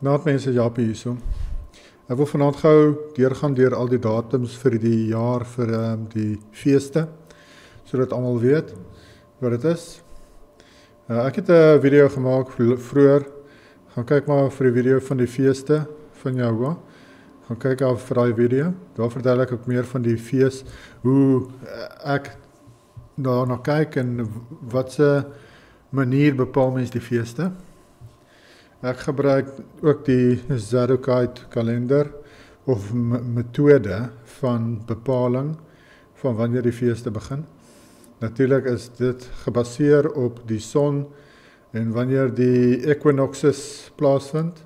Naat mense, Japie hierso. Ek wil vanaand gou deurgaan deur al die datums vir die jaar vir die feeste, sodat almal weet wat dit is. Ek het 'n video gemaak vroeër. Gaan kyk maar vir die video van die feeste van Jehovah. Gaan kyk af vir daai video. Daar vertel ek ook meer van die fees, hoe ek daarna kyk en wat se manier bepaal mens die feeste. Ek gebruik ook die Zadokite kalender of metode van bepaling van wanneer die feeste begin. Natuurlik is dit gebaseer op die son en wanneer die equinoxes plaasvind,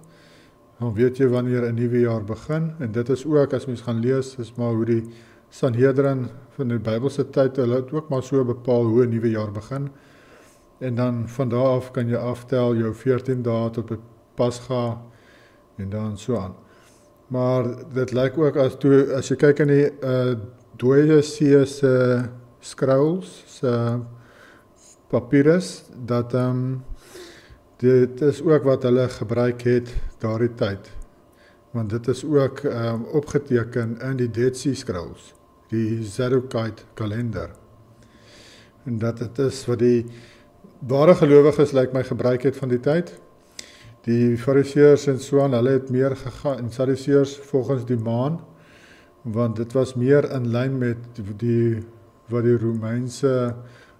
dan weet jy wanneer 'n nuwe jaar begin en dit is ook as mens gaan lees, is maar hoe die Sanhedrin van die Bybelse tyd, hulle het ook maar so bepaal hoe 'n nuwe jaar begin. En dan van daar af kan jy aftel jou 14 dae tot Pascha en dan so aan. Maar dit lyk ook as jy kyk in die dooie see se scrolls, se papyrus, dat dit is ook wat hulle gebruik het daardie tyd. Want dit is ook opgeteken in die Dead Sea Scrolls, die Zadokite kalender. En dat dit is wat die ware gelowiges lyk my gebruik het van die tyd. Die Fariseërs en so aan, hulle het meer gegaan, en Sadduseërs volgens die maan, want dit was meer in lyn met wat die Romeinse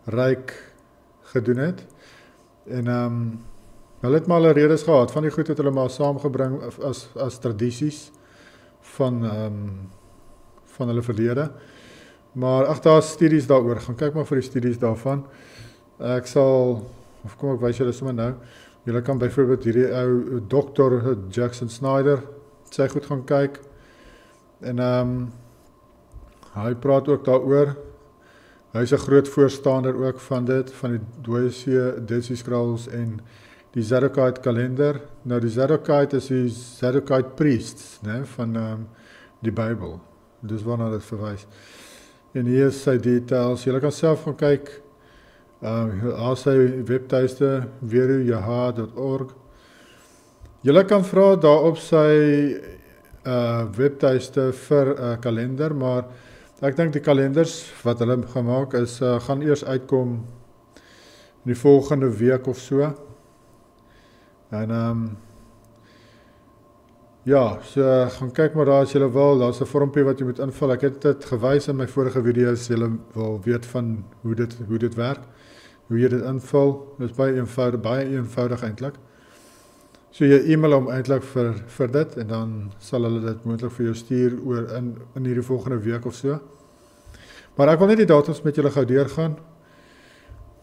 ryk gedoen het. En hulle het maar hulle redes gehad, van die goed het hulle maar saamgebring as tradisies van hulle verlede. Maar daar is studies daaroor, gaan kyk maar vir die studies daarvan. Ek sal, of kom ek wys julle sommer nou, julle kan byvoorbeeld hierdie ou Dr. Jackson Snyder, sy goed gaan kyk, en hy praat ook daaroor. Hy is 'n groot voorstander ook van dit, van die dooie see, Dead Sea Scrolls en die Zadokite kalender. Nou die Zadokite is die Zadokite priests, né, van die Bybel. Dis waarna dit verwys. En hier is sy details. Julle kan self gaan kyk. As sy webtuiste verujaha.org. Julle kan vra daar op sy webtuiste vir 'n kalender, maar ek dink die kalenders wat hulle gemaak is gaan eers uitkom in die volgende week of so. En ja, so gaan kyk maar daar as julle wil. Daar's 'n vormpie wat jy moet invul. Ek het dit gewys in my vorige video's. Julle wil weet van hoe dit werk. Hoe jy dit invul, is baie eenvoudig eintlik. So jy e-mail hom eintlik vir dit en dan sal hulle dit moontlik vir jou stuur oor in hierdie volgende week of so. Maar ek wil net die datums met julle gou deurgaan.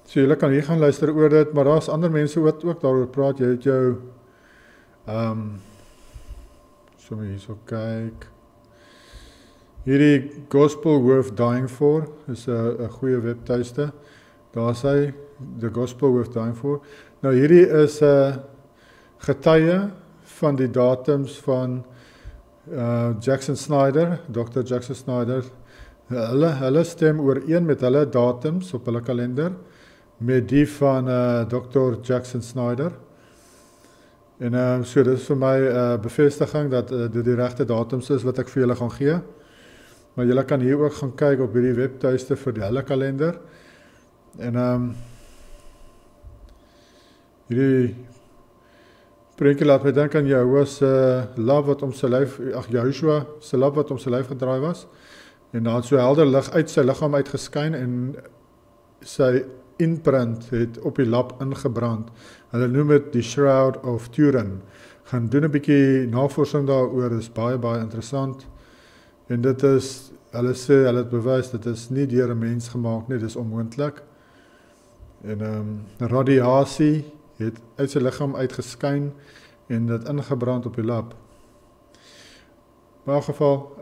So julle kan hier gaan luister oor dit, maar daar's ander mense wat ook daaroor praat. Jy het jou so hierso kyk. Hierdie Gospel Worth Dying For is 'n goeie webtuiste. Daar sê The Gospel Worth Dying For. Nou hierdie is 'n getuie van die datums van Jackson Snyder, Dr. Jackson Snyder. Hulle stem ooreen met hulle datums op hulle kalender met die van Dr. Jackson Snyder. En so dit is vir my bevestiging dat dit die regte datums is wat ek vir julle gaan gee. Maar julle kan hier ook gaan kyk op hierdie webtuiste vir die hulle kalender. En hierdie prentjie laat my dink aan Jehovah se lap wat om sy lyf, Joshua se lap wat om sy lyf gedraai was. En daar het so helder lig uit sy liggaam uitgeskyn en sy imprint het op die lap ingebrand. Hulle noem dit die Shroud of Turin. Gaan doen 'n bietjie navorsing daaroor, is baie interessant. En dit is, hulle sê, hulle het bewys, dit is nie deur 'n mens gemaak nie, dit is onmoontlik. En radiasie het uit sy liggaam uitgeskyn en dit ingebrand op die lap. In elk geval,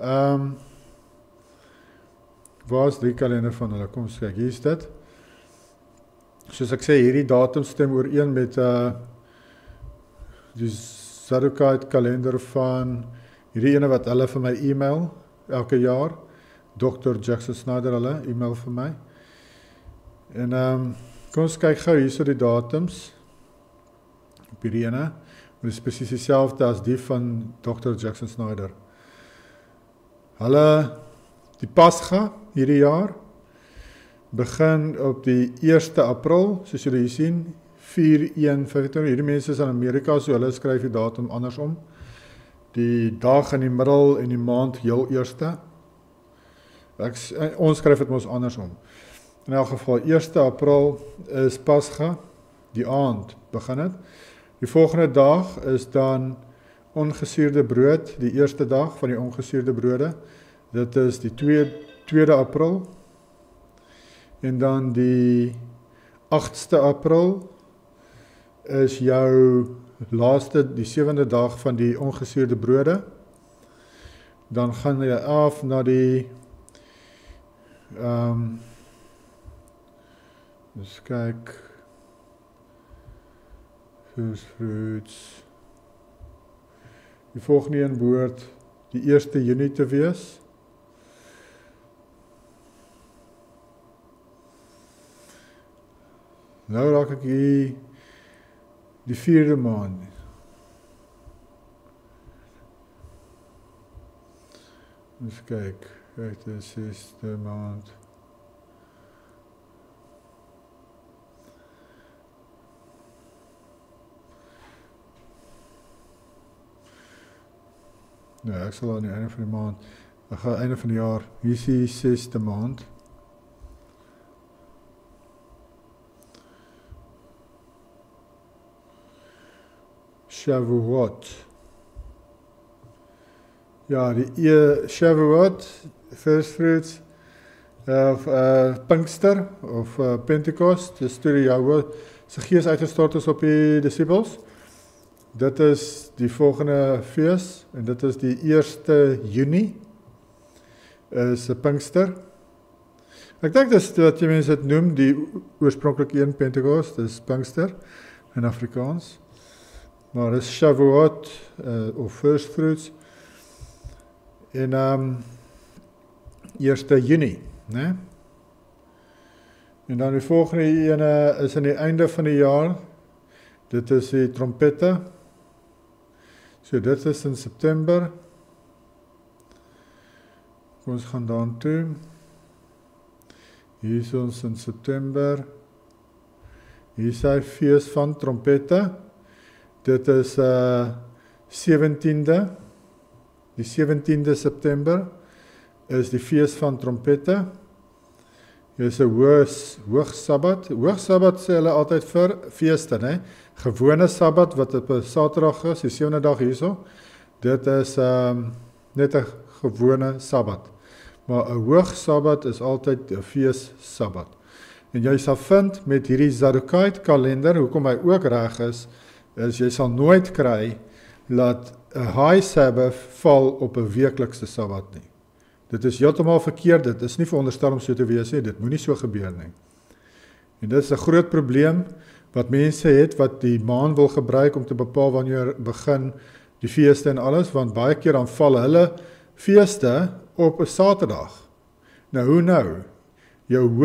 waar is die kalender van hulle? Kom ons kyk, hier is dit. Soos ek sê, hierdie datum stem ooreen met die Zadokite kalender van hierdie ene wat hulle vir my e-mail elke jaar. Dr. Jackson Snyder hulle e-mail vir my. En kom ons kyk gou hierso die datums op hierdie ene. dit is presies dieselfde as die van Dr. Jackson Snyder. Die Pascha hierdie jaar begin op die 1 April, soos julle hier sien, 4/1/25. Hierdie mense is in Amerika, so hulle skryf die datum andersom. Die dag in die middel en die maand heel eerste. Ons skryf dit mos andersom. In elk geval, 1 April is Pascha, die aand begin het. Die volgende dag is dan ongesuurde brood, die eerste dag van die ongesuurde brode. Dit is die 2 April. En dan die 8ste April is jou laaste, die 7de dag van die ongesuurde brode. Dan gaan jy af na die dus kyk, first fruits. Die volgende een behoort die 1 Junie te wees. Nou raak ek hier die 4de maand. Dus kyk, dit is 6de maand. Nou, ek sal aan die einde van die maand, ek gaan einde van die jaar, hier is die 6de maand. Shavuot. Ja, die Shavuot, first fruits, of Pinkster, of Pentecost, dis toe die Jahwe se gees uitgestort is op die disippels. Dit is die volgende fees, en dit is die 1 Junie, is Pinkster. Ek dink dis wat jy mense dit noem, die oorspronklike een Pentecost, dis Pinkster, in Afrikaans. Maar dit is Shavuot, of first fruits, en 1 Junie, né? En dan die volgende ene is aan die einde van die jaar, dit is die trompette, so dit is in September, ons gaan dan toe, hier is ons in September, hier is die feest van trompette, dit is 17de, die 17de September, is die feest van trompette. Dit is 'n hoogsabbat. Hoogsabbat sê hulle altyd vir feeste, né? Gewone sabbat wat op 'n Saterdag is, die 7de dag hierso. Dit is net 'n gewone sabbat. Maar 'n hoogsabbat is altyd 'n feessabbat. En jy sal vind met hierdie Zadokite kalender, hoekom hy ook reg is jy sal nooit kry dat 'n high Sabbath val op 'n weeklikse sabbat nie. Dit is heeltemal verkeerd, dit is nie veronderstel om so te wees nie, dit moenie so gebeur nie. En dit is 'n groot probleem wat mense het wat die maan wil gebruik om te bepaal wanneer begin die feeste en alles, want baie keer dan val hulle feeste op 'n Saterdag. Nou hoe nou? Jou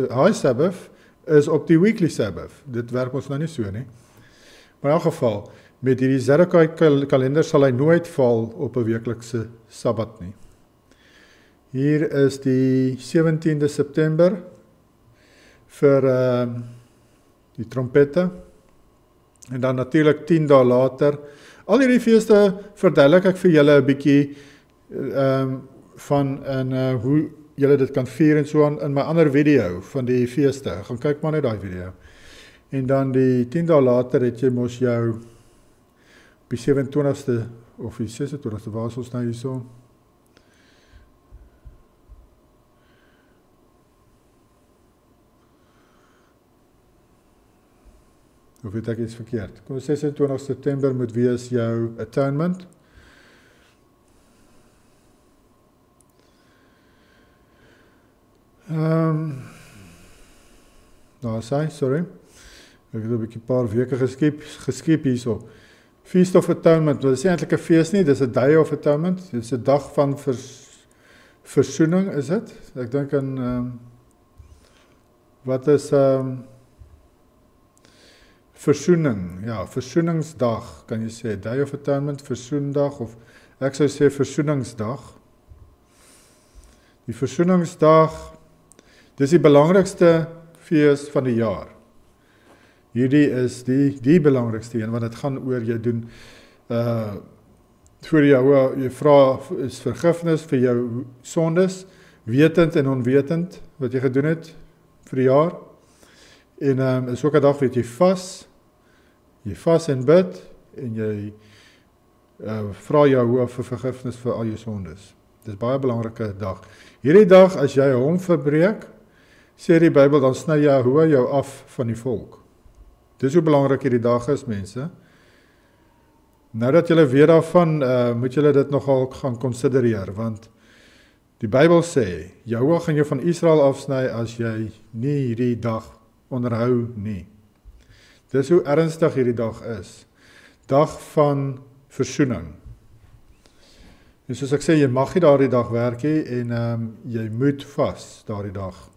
high Sabbath is op die weekly Sabbath. Dit werk ons nou nie so nie. Maar in elk geval, met hierdie Zadokite kalender sal hy nooit val op 'n weeklikse sabbat nie. Hier is die 17de September vir die trompette. En dan natuurlik 10 dae later. Al hierdie feeste verduidelik ek vir julle 'n bietjie van hoe julle dit kan vier en so aan in my ander video van die feeste. Gaan kyk maar net daai video. En dan die 10 dae later het jy mos jou op die 27ste of die 26ste, waar is ons nou hierso? Of weet ek iets verkeerd? Kom 26 September moet wees jou atonement. Nou, sorry. Ek het 'n bietjie paar weke geskiep hierso. Feast of Atonement, dit is nie eintlik 'n fees nie, dit is 'n Day of Atonement. Dit is 'n dag van versoening, is dit? Ek dink wat is versoening, ja, versoeningsdag, kan jy sê, Day of Atonement, versoendag, of ek sou sê versoeningsdag. Die versoeningsdag, dis die belangrikste fees van die jaar. Hierdie is die belangrikste een, want dit gaan oor jy doen, voor jy vra is vergifnis vir jou sondes, wetend en onwetend, wat jy gedoen het vir die jaar. En is ook 'n dag wat jy vas en bid, en jy vra Jehovah vir vergifnis vir al jou sondes. Dit is baie belangrike dag. Hierdie dag, as jy hom verbreek, sê die Bybel, dan sny Jehovah jou af van die volk. Dis hoe belangrik hierdie dag is, mense. Nou dat julle weet daarvan, moet julle dit nogal gaan konsidereer, want die Bybel sê, Jehovah gaan jou van Israel afsny as jy nie hierdie dag onderhou nie. Dis hoe ernstig hierdie dag is. Dag van versoening. En soos ek sê, jy mag nie daardie dag werk nie, en jy moet vas daardie dag.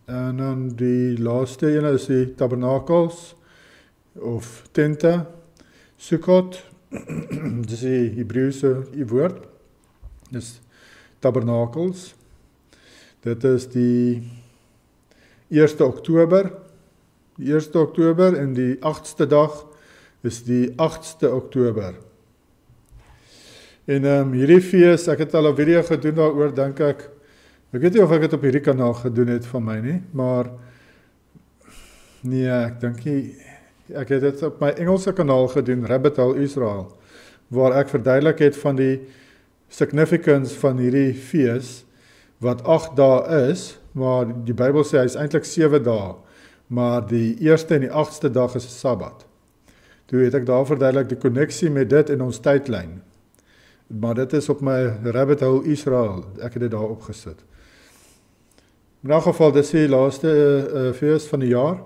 En dan die laaste ene is die tabernakels, of tente, Sukkot, dis die Hebreëse woord, dis tabernakels. Dit is die 1 Oktober, en die 8ste dag is die 8ste Oktober. En hierdie fees, ek het al 'n video gedoen daaroor, dink ek weet nie of ek dit op hierdie kanaal gedoen het van my nie, maar nee, ek dink nie, ek het dit op my Engelse kanaal gedoen, Rabbit Hole Israel, waar ek verduidelik het van die significance van hierdie fees, wat 8 dae is, maar die Bybel sê hy is eintlik 7 dae, maar die 1ste en die 8ste dag is 'n Sabbat. Toe het ek daar verduidelik die koneksie met dit in ons tydlyn. Maar dit is op my Rabbit Hole Israel, ek het dit daar opgesit. In elk geval, dit is die laaste fees van die jaar,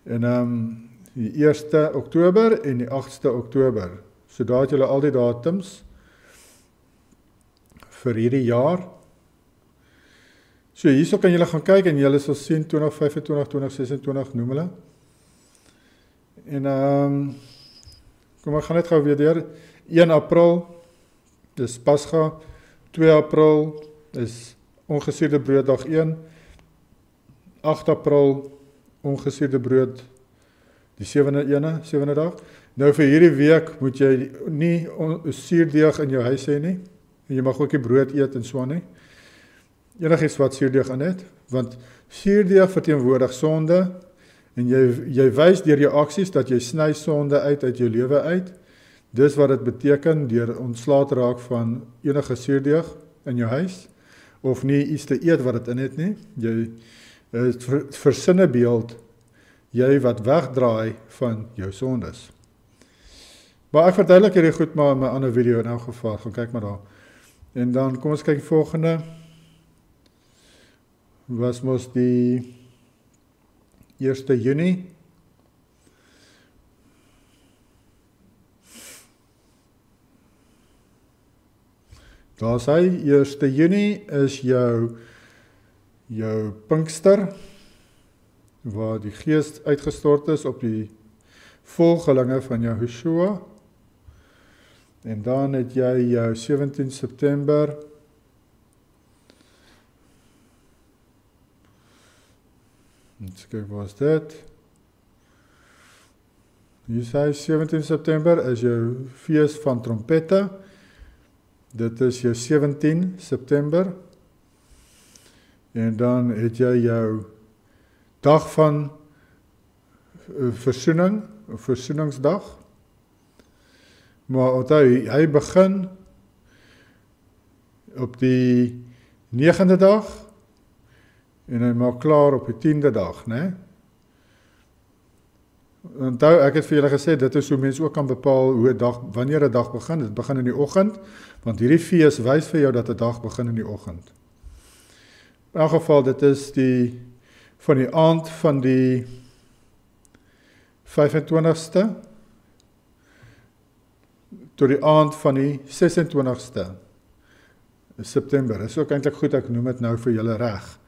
en die 1 Oktober en die 8ste Oktober. So daar het julle al die datums vir hierdie jaar. So hierso kan julle gaan kyk en julle sal sien 2025, 2026 noem hulle. En kom ek gaan net gou weer deur. 1 April dis Pasga, 2 April is ongesuurde brood dag 1, 8 April ongesuurde brood die 7de dag. Nou vir hierdie week moet jy nie suurdeeg in jou huis hê nie, en jy mag ook nie brood eet en so aan nie. Enigiets wat suurdeeg in het, want suurdeeg verteenwoordig sonde, en jy wys deur jou aksies dat jy sny sonde uit jou lewe uit. Dis wat dit beteken deur ontslae te raak van enige suurdeeg in jou huis, of nie iets te eet wat dit in het nie. Jy versinne beeld, jy wat wegdraai van jou sondes. Maar ek verduidelik hierdie goed maar in my ander video in elk geval, gaan kyk maar daar. En dan kom ons kyk die volgende. Was mos die 1 Junie. Daar sê 1 Junie is jou Pinkster, waar die Gees uitgestort is op die volgelinge van Jehoshua. En dan het jy jou 17 September, kyk, waar is dit? Hier sê 17 September is jou fees van trompette. Dit is jou 17 September. En dan het jy jou dag van versoening, of versoeningsdag. Maar onthou, hy begin op die 9de dag, en hy maak klaar op die 10de dag, né? Onthou, ek het vir julle gesê, dit is hoe mense ook kan bepaal wanneer 'n dag begin. Dit begin in die oggend, want hierdie fees wys vir jou dat 'n dag begin in die oggend. In elk geval, dit is van die aand van die 25ste tot die aand van die 26ste September. Dit is ook eintlik goed, ek noem dit nou vir julle reg.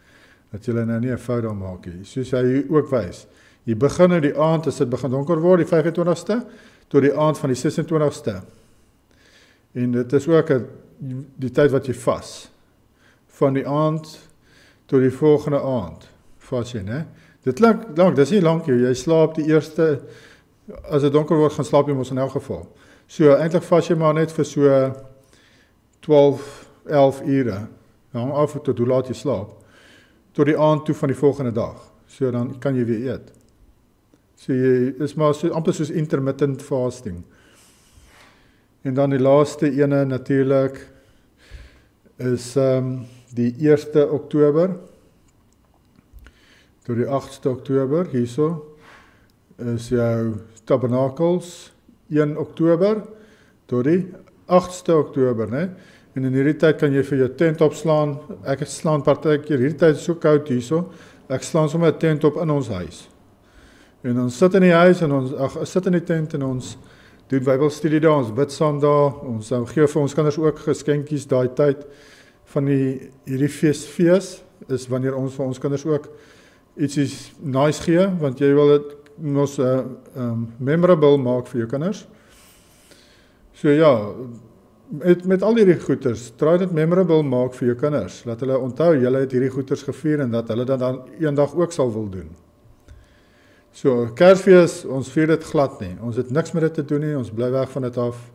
dat julle nou nie 'n fout daar maak nie. Soos hy ook wys. Jy begin in die aand, as dit begin donker word, die 25ste, tot die aand van die 26ste. En dit is ook die tyd wat jy vas. Van die aand tot die volgende aand vas jy, né? Dit klink lank, dis nie lank nie. Jy slaap die eerste, as dit donker word, gaan slaap jy mos in elk geval. So eintlik vas jy maar net vir so 12, 11 ure. Hang af tot hoe laat jy slaap. Tot die aand toe van die volgende dag. So dan kan jy weer eet. So jy is maar so amper soos intermittent fasting. En dan die laaste ene natuurlik is die 1 Oktober tot die 8 Oktober hierso is jou Tabernakels 1 Oktober tot die 8 Oktober, né? En in hierdie tyd kan jy vir jou tent opslaan. Ek slaan partykeer hierdie tyd so koud hierso. Ek slaan sommer 'n tent op in ons huis. En ons sit in die huis en ons sit in die tent en ons doen Bybelstudie daar, ons bid saam daar. Ons gee vir ons kinders ook geskenkies daai tyd van hierdie fees is wanneer ons vir ons kinders ook ietsie nice gee, want jy wil dit mos memorable maak vir jou kinders. So ja, met al hierdie goeders, try dit memorable maak vir jou kinders, dat hulle onthou, julle het hierdie goeders gevier en dat hulle dan eendag ook sal wil doen. So, Kersfees, ons vier dit glad nie, ons het niks met dit te doen nie, ons bly weg van dit af.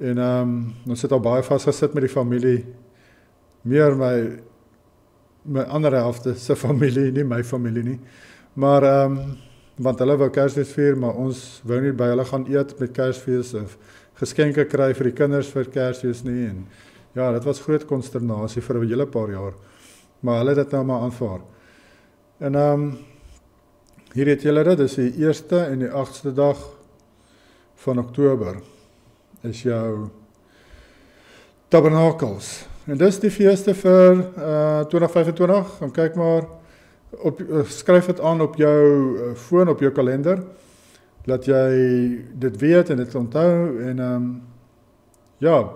En ons het al baie vastgesit met die familie, meer my ander helfte se familie, nie my familie nie, maar want hulle wou Kersfees vier, maar ons wou nie by hulle gaan eet met Kersfees of geskenke kry vir die kinders vir Kersfees nie, en ja, dit was groot konsternasie vir 'n hele paar jaar, maar hulle het dit nou maar aanvaar. En hier het julle dit, dis die 1ste en die 8ste dag van Oktober, is jou Tabernakels, en dis die feeste vir 2025, gaan kyk maar, skryf dit aan op jou foon, op jou kalender, dat jy dit weet en dit onthou, en ja,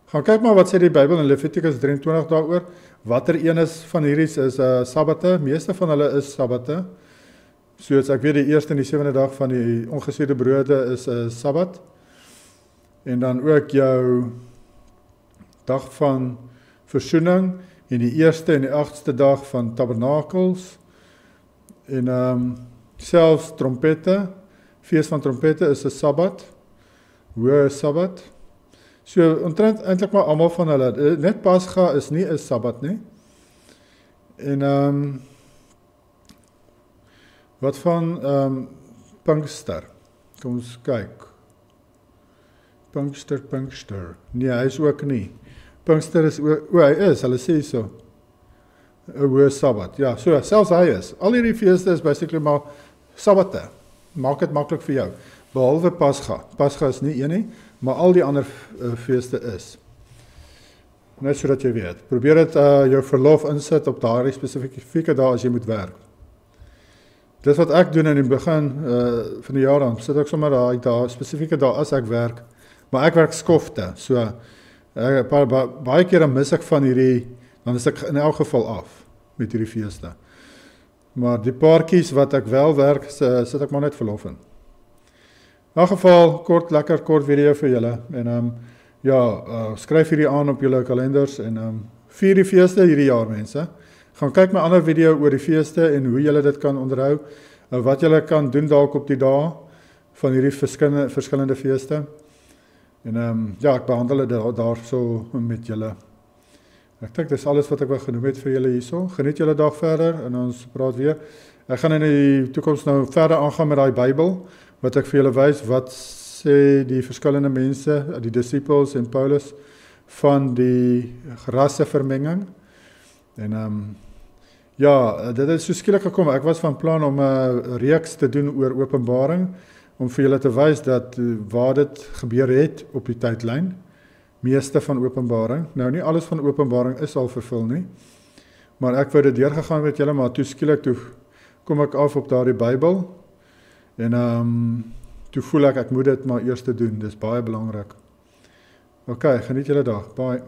gaan kyk maar wat sê die Bybel in Levitikus 23 daaroor, watter een is van hierdie is sabbate, meeste van hulle is sabbate, soos ek weet die eerste en die 7de dag van die ongesuurde brode is 'n sabbat, en dan ook jou dag van versoening, en die 1ste en die 8ste dag van Tabernakels, en selfs trompette, fees van trompette is 'n sabbat, hoë sabbat. So omtrent eintlik maar almal van hulle, net Pasga is nie 'n sabbat nie. En wat van Pinkster? Kom ons kyk. Pinkster. Nee, hy is ook nie. Pinkster is ook, hy is, hulle sê so, 'n hoë sabbat. Ja, so selfs hy is. Al hierdie feeste is basically maar sabbate. Maak dit maklik vir jou. Behalwe Pasga. Pasga is nie een nie, maar al die ander feeste is. Net sodat jy weet. Probeer dit jou verlof insit op daardie spesifieke dae as jy moet werk. Dis wat ek doen in die begin van die jaar dan. Sit ek sommer daai spesifieke dae as ek werk. Maar ek werk skofte. So baie kere mis ek van hierdie, dan is ek in elk geval af met hierdie feeste. Maar die paartjies wat ek wel werk, sit ek maar net verlof in. In elk geval, lekker kort video vir julle. En skryf hierdie aan op julle kalenders en vier die feeste hierdie jaar, mense. Gaan kyk my ander video oor die feeste en hoe julle dit kan onderhou, wat julle kan doen dalk op die dae van hierdie verskillende feeste. En ek behandel dit daar so met julle. Ek dink dis alles wat ek wil genoem het vir julle hierso. Geniet julle dag verder en ons praat weer. Ek gaan in die toekoms nou verder aangaan met daai Bybel, wat ek vir julle wys, wat sê die verskillende mense, die disciples en Paulus, van die rassevermenging. En dit het so skielik gekom. Ek was van plan om 'n reeks te doen oor Openbaring, om vir julle te wys dat waar dit gebeur het op die tydlyn, meeste van Openbaring. Nou nie alles van Openbaring is al vervul nie, maar ek wou dit deurgegaan met julle, maar toe skielik toe kom ek af op daardie Bybel, en toe voel ek moet dit maar eers te doen, dis baie belangrik. OK, geniet julle dag, bye.